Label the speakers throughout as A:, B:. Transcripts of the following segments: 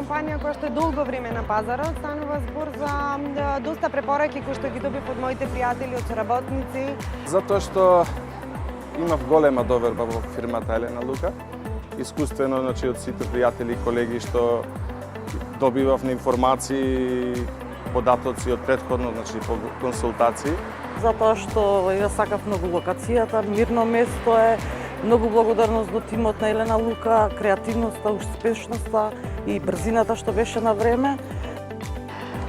A: компанија која што е долго време на пазарот, станува збор за доста препораки кои што ги добив од моите пријатели, од соработници.
B: Затоа што имав голема доверба во фирмата Елена Лука. Искуствено, од сите пријатели и колеги што добивав на информации, податоци од претходно, по консултации.
C: Затоа што ја сакав многу локацијата, мирно место е, многу благодарност до тимот на Елена Лука, креативноста, успешноста и брзината што беше на време.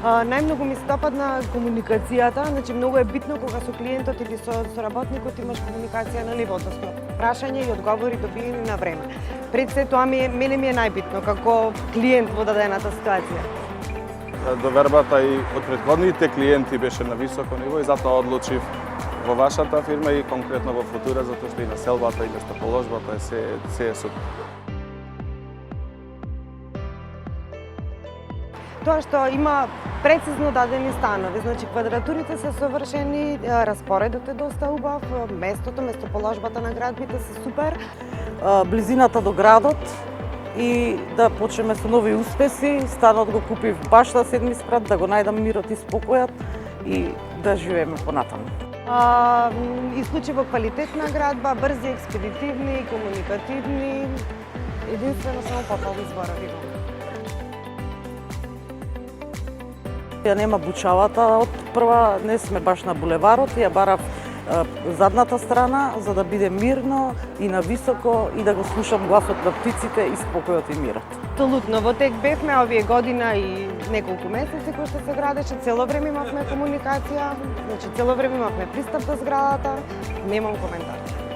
A: Најмногу ми се допадна комуникацијата, многу е битно кога со клиентот или со соработникот имаш комуникација на ниво, односно прашање и одговори добиени на време. Пред се тоа мене ми е најбитно како клиент во дадената ситуација.
B: Довербата и од претходните клиенти беше на високо ниво и затоа одлучив во вашата фирма и конкретно во Футура, затоа што и населбата и местоположбата се е супер.
A: Тоа што има прецизно дадени станови, квадратурите се совршени, распоредот е доста убав, местоположбата на градбите се супер.
C: Близината до градот и да почнеме со нови успеси. Станот го купив баш на 7 спрат, да го најдам мирот и спокојот и да живееме понатаму.
A: Исклучиво квалитетна градба, брзи, експедитивни, комуникативни, единствено само попални зборови.
C: Ја нема бучавата од прва, не сме баш на булеварот, ја барав задната страна за да биде мирно и на високо и да го слушам гласот на птиците и спокојот и мирот.
A: Апсолутно, во тек бевме овие година и неколку месеци кои што се градеше, цело време имавме комуникација, цело време имавме пристап до зградата, немам коментар.